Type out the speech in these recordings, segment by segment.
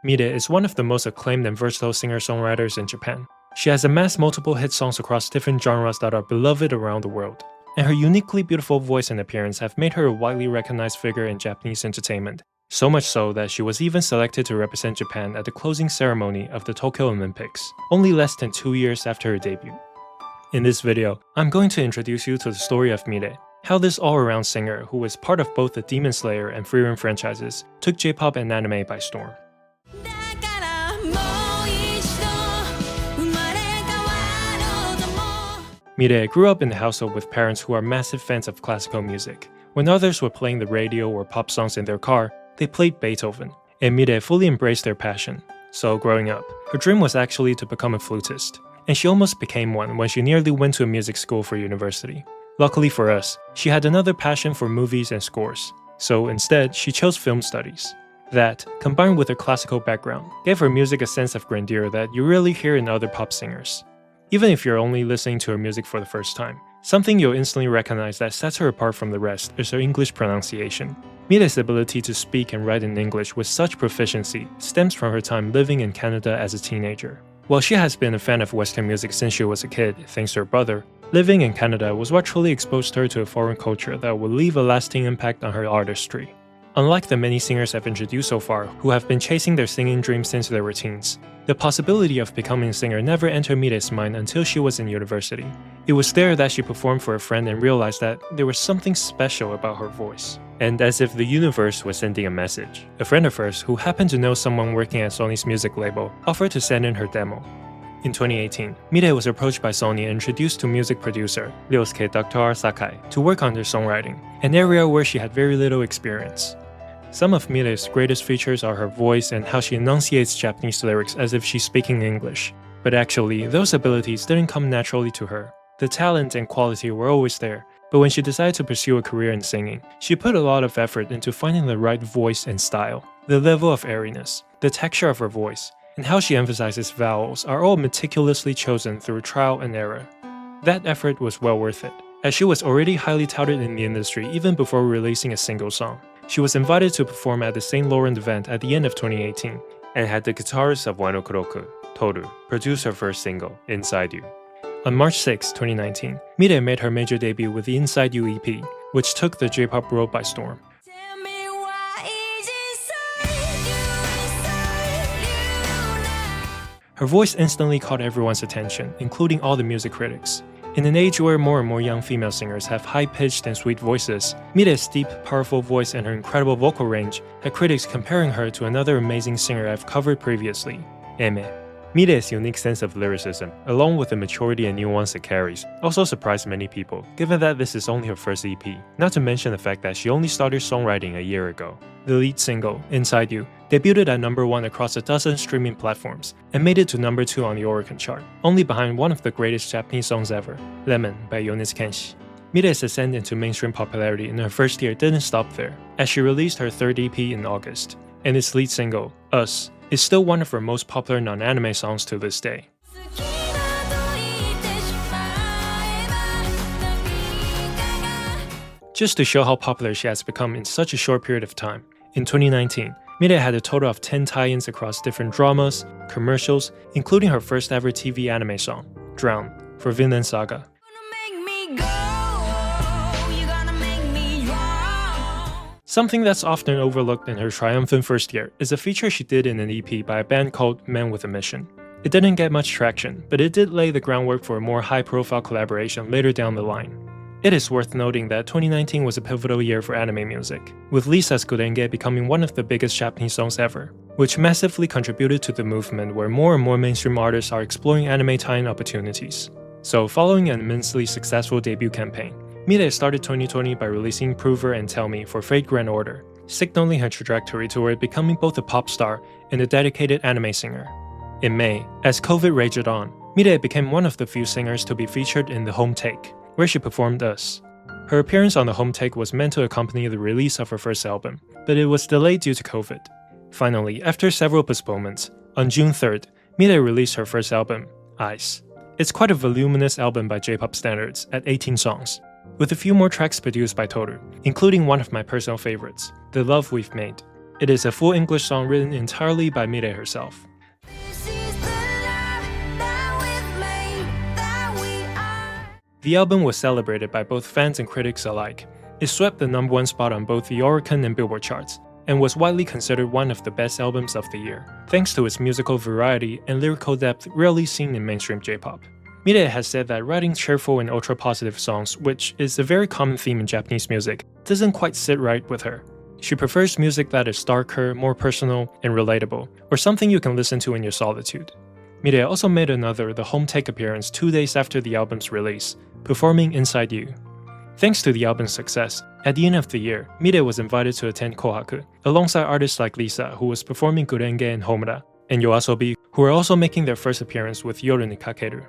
MILET is one of the most acclaimed and versatile singer-songwriters in Japan. She has amassed multiple hit songs across different genres that are beloved around the world, and her uniquely beautiful voice and appearance have made her a widely recognized figure in Japanese entertainment, so much so that she was even selected to represent Japan at the closing ceremony of the Tokyo Olympics, only less than 2 years after her debut. In this video, I'm going to introduce you to the story of MILET, how this all-around singer, who was part of both the Demon Slayer and Frieren franchises, took J-pop and anime by storm. MILET grew up in a household with parents who are massive fans of classical music. When others were playing the radio or pop songs in their car, they played Beethoven, and MILET fully embraced their passion. So growing up, her dream was actually to become a flutist, and she almost became one when she nearly went to a music school for university. Luckily for us, she had another passion for movies and scores, so instead she chose film studies. That, combined with her classical background, gave her music a sense of grandeur that you rarely hear in other pop singers. Even if you're only listening to her music for the first time, something you'll instantly recognize that sets her apart from the rest is her English pronunciation. MILET's ability to speak and write in English with such proficiency stems from her time living in Canada as a teenager. While she has been a fan of Western music since she was a kid, thanks to her brother, living in Canada was what truly exposed her to a foreign culture that would leave a lasting impact on her artistry. Unlike the many singers I've introduced so far who have been chasing their singing dreams since they were teens, the possibility of becoming a singer never entered MILET's mind until she was in university. It was there that she performed for a friend and realized that there was something special about her voice. And as if the universe was sending a message, a friend of hers who happened to know someone working at Sony's music label offered to send in her demo. In 2018, MILET was approached by Sony and introduced to music producer Ryosuke Dr. Sakai to work on their songwriting, an area where she had very little experience. Some of MILET's greatest features are her voice and how she enunciates Japanese lyrics as if she's speaking English. But actually, those abilities didn't come naturally to her. The talent and quality were always there, but when she decided to pursue a career in singing, she put a lot of effort into finding the right voice and style. The level of airiness, the texture of her voice, and how she emphasizes vowels are all meticulously chosen through trial and error. That effort was well worth it, as she was already highly touted in the industry even before releasing a single song. She was invited to perform at the St. Laurent event at the end of 2018, and had the guitarist of One Ok Roku, Toru, produce her first single, Inside You. On March 6, 2019, MILET made her major debut with the Inside You EP, which took the J-pop world by storm. Her voice instantly caught everyone's attention, including all the music critics. In an age where more and more young female singers have high-pitched and sweet voices, MILET's deep, powerful voice and her incredible vocal range had critics comparing her to another amazing singer I've covered previously, Aimee. MILET's unique sense of lyricism, along with the maturity and nuance it carries, also surprised many people, given that this is only her first EP, not to mention the fact that she only started songwriting a year ago. The lead single, Inside You, debuted at number 1 across a dozen streaming platforms, and made it to number 2 on the Oricon chart, only behind one of the greatest Japanese songs ever, Lemon by Yonezu Kenshi. MILET's ascent into mainstream popularity in her first year didn't stop there, as she released her third EP in August, and its lead single, Us, is still one of her most popular non-anime songs to this day. Just to show how popular she has become in such a short period of time, in 2019, MILET had a total of 10 tie-ins across different dramas, commercials, including her first ever TV anime song, Drown, for Vinland Saga. Something that's often overlooked in her triumphant first year is a feature she did in an EP by a band called Men with a Mission. It didn't get much traction, but it did lay the groundwork for a more high-profile collaboration later down the line. It is worth noting that 2019 was a pivotal year for anime music, with Lisa's Gurenge becoming one of the biggest Japanese songs ever, which massively contributed to the movement where more and more mainstream artists are exploring anime tie-in opportunities. So following an immensely successful debut campaign, MILET started 2020 by releasing Prover and Tell Me for Fate Grand Order, signaling her trajectory toward becoming both a pop star and a dedicated anime singer. In May, as COVID raged on, MILET became one of the few singers to be featured in The Home Take, where she performed Us. Her appearance on The Home Take was meant to accompany the release of her first album, but it was delayed due to COVID. Finally, after several postponements, on June 3rd, MILET released her first album, Ice. It's quite a voluminous album by J-pop standards, at 18 songs, with a few more tracks produced by Toru, including one of my personal favorites, The Love We've Made. It is a full English song written entirely by MILET herself. The album was celebrated by both fans and critics alike. It swept the #1 spot on both the Oricon and Billboard charts, and was widely considered one of the best albums of the year, thanks to its musical variety and lyrical depth rarely seen in mainstream J-pop. MILET has said that writing cheerful and ultra-positive songs, which is a very common theme in Japanese music, doesn't quite sit right with her. She prefers music that is darker, more personal, and relatable, or something you can listen to in your solitude. MILET also made another The Home Take appearance 2 days after the album's release, performing Inside You. Thanks to the album's success, at the end of the year, MILET was invited to attend Kohaku, alongside artists like Lisa, who was performing Gurenge and Homura, and YOASOBI, who were also making their first appearance with Yoru ni Kakeru.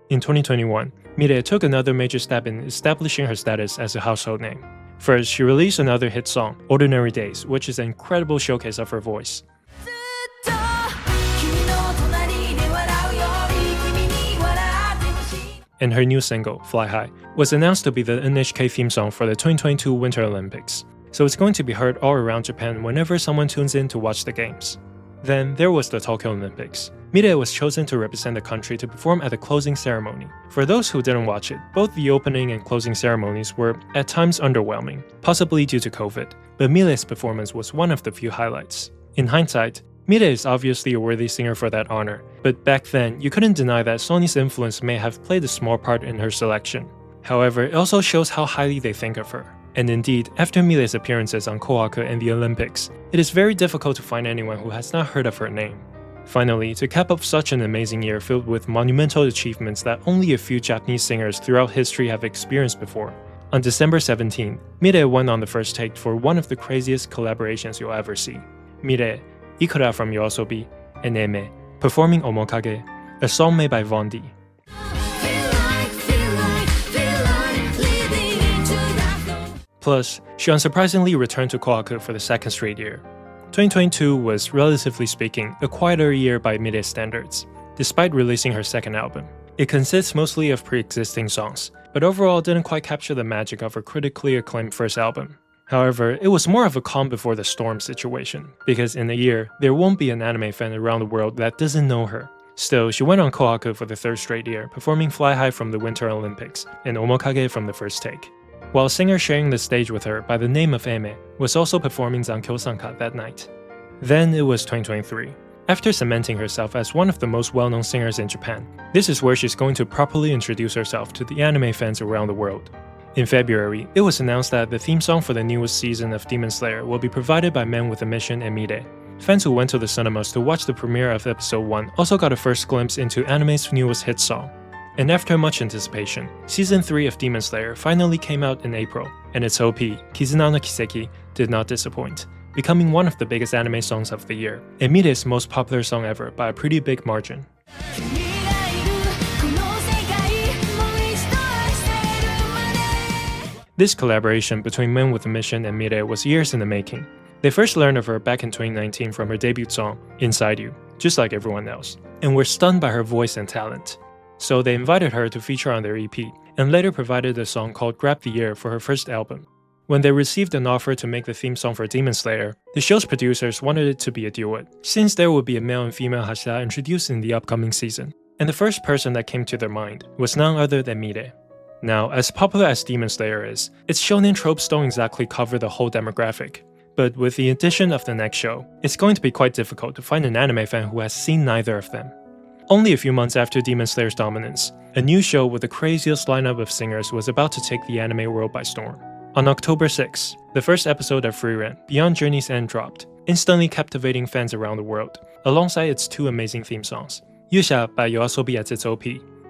In 2021, MILET took another major step in establishing her status as a household name. First, she released another hit song, Ordinary Days, which is an incredible showcase of her voice. And her new single, Fly High, was announced to be the NHK theme song for the 2022 Winter Olympics, so it's going to be heard all around Japan whenever someone tunes in to watch the games. Then there was the Tokyo Olympics. MILET was chosen to represent the country to perform at the closing ceremony. For those who didn't watch it, both the opening and closing ceremonies were at times underwhelming, possibly due to COVID, but MILET's performance was one of the few highlights. In hindsight, MILET is obviously a worthy singer for that honor, but back then, you couldn't deny that Sony's influence may have played a small part in her selection. However, it also shows how highly they think of her. And indeed, after MILET's appearances on Kohaku and the Olympics, it is very difficult to find anyone who has not heard of her name. Finally, to cap off such an amazing year filled with monumental achievements that only a few Japanese singers throughout history have experienced before, on December 17, MILET went on the first take for one of the craziest collaborations you'll ever see. MILET, Ikura from YOASOBI, and Eme, performing Omokage, a song made by Vondi. Plus, she unsurprisingly returned to Kohaku for the second straight year. 2022 was, relatively speaking, a quieter year by MILET standards, despite releasing her second album. It consists mostly of pre-existing songs, but overall didn't quite capture the magic of her critically acclaimed first album. However, it was more of a calm before the storm situation, because in a year, there won't be an anime fan around the world that doesn't know her. Still, she went on Kohaku for the third straight year, performing Fly High from the Winter Olympics and Omokage from the first take. While a singer sharing the stage with her by the name of Eme was also performing Zankyo Sanka that night. Then it was 2023. After cementing herself as one of the most well-known singers in Japan, this is where she's going to properly introduce herself to the anime fans around the world. In February, it was announced that the theme song for the newest season of Demon Slayer will be provided by Men with a Mission and MILET. Fans who went to the cinemas to watch the premiere of episode 1 also got a first glimpse into anime's newest hit song. And after much anticipation, Season 3 of Demon Slayer finally came out in April, and its OP, Kizuna no Kiseki, did not disappoint, becoming one of the biggest anime songs of the year, and MILET's most popular song ever by a pretty big margin. This collaboration between Men with a Mission and MILET was years in the making. They first learned of her back in 2019 from her debut song, Inside You, just like everyone else, and were stunned by her voice and talent. So they invited her to feature on their EP, and later provided a song called Grab the Year for her first album. When they received an offer to make the theme song for Demon Slayer, the show's producers wanted it to be a duet, since there would be a male and female Hashira introduced in the upcoming season, and the first person that came to their mind was none other than MILET. Now, as popular as Demon Slayer is, its shonen tropes don't exactly cover the whole demographic. But with the addition of the next show, it's going to be quite difficult to find an anime fan who has seen neither of them. Only a few months after Demon Slayer's dominance, a new show with the craziest lineup of singers was about to take the anime world by storm. On October 6, the first episode of Frieren, Beyond Journey's End dropped, instantly captivating fans around the world, alongside its two amazing theme songs, Yusha by YOASOBI as its OP,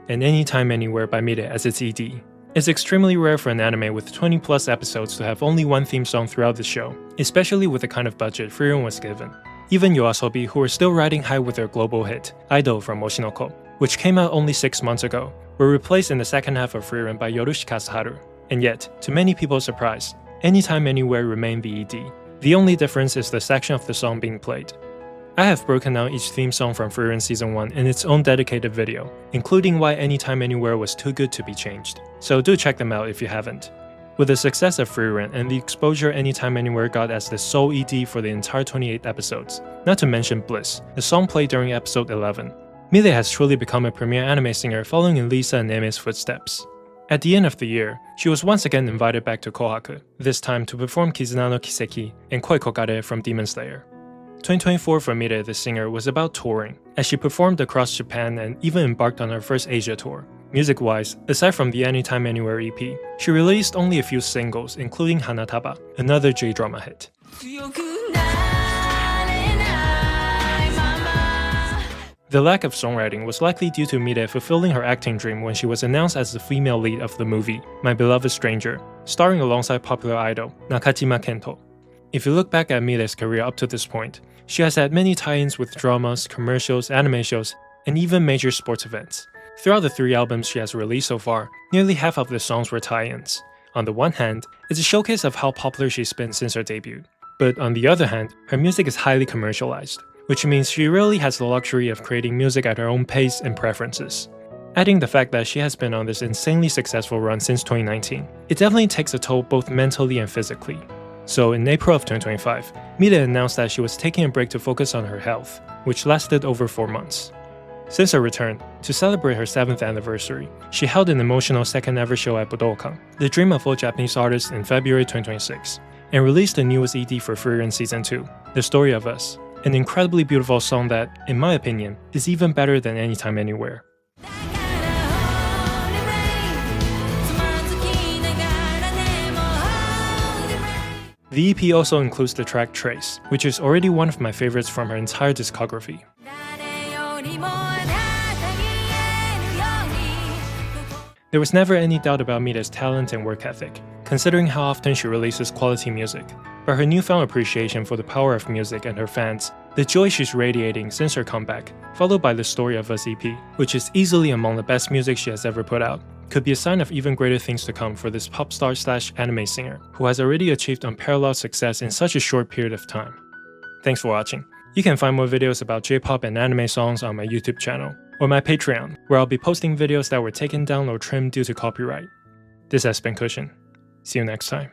and Anytime Anywhere by MILET as its ED. It's extremely rare for an anime with 20 plus episodes to have only one theme song throughout the show, especially with the kind of budget Frieren was given. Even YOASOBI, who were still riding high with their global hit, Idol from Oshinoko, which came out only 6 months ago, were replaced in the second half of Frieren by Yorushi Kazuharu. And yet, to many people's surprise, Anytime Anywhere remained the ED. The only difference is the section of the song being played. I have broken down each theme song from Frieren Season 1 in its own dedicated video, including why Anytime Anywhere was too good to be changed, so do check them out if you haven't. With the success of Frieren and the exposure Anytime Anywhere got as the sole ED for the entire 28 episodes, not to mention Bliss, the song played during episode 11, MILET has truly become a premier anime singer following in Lisa and Aime's footsteps. At the end of the year, she was once again invited back to Kohaku, this time to perform Kizuna no Kiseki and Koi Kokare from Demon Slayer. 2024 for MILET the singer was about touring, as she performed across Japan and even embarked on her first Asia tour. Music-wise, aside from the Anytime Anywhere EP, she released only a few singles including Hanataba, another J-drama hit. The lack of songwriting was likely due to MILET fulfilling her acting dream when she was announced as the female lead of the movie, My Beloved Stranger, starring alongside popular idol Nakajima Kento. If you look back at MILET's career up to this point, she has had many tie-ins with dramas, commercials, anime shows, and even major sports events. Throughout the 3 albums she has released so far, nearly half of the songs were tie-ins. On the one hand, it's a showcase of how popular she's been since her debut. But on the other hand, her music is highly commercialized, which means she really has the luxury of creating music at her own pace and preferences. Adding the fact that she has been on this insanely successful run since 2019, it definitely takes a toll both mentally and physically. So in April of 2025, MILET announced that she was taking a break to focus on her health, which lasted over 4 months. Since her return, to celebrate her 7th anniversary, she held an emotional second ever show at Budokan, the dream of all Japanese artists, in February 2026, and released the newest ED for Frieren Season 2, The Story of Us, an incredibly beautiful song that, in my opinion, is even better than Anytime Anywhere. The EP also includes the track Trace, which is already one of my favorites from her entire discography. There was never any doubt about MILET's talent and work ethic, considering how often she releases quality music. But her newfound appreciation for the power of music and her fans, the joy she's radiating since her comeback, followed by the Story of Us EP, which is easily among the best music she has ever put out, could be a sign of even greater things to come for this pop star / anime singer, who has already achieved unparalleled success in such a short period of time. Thanks for watching. You can find more videos about J-pop and anime songs on my YouTube channel, or my Patreon, where I'll be posting videos that were taken down or trimmed due to copyright. This has been Cushion. See you next time.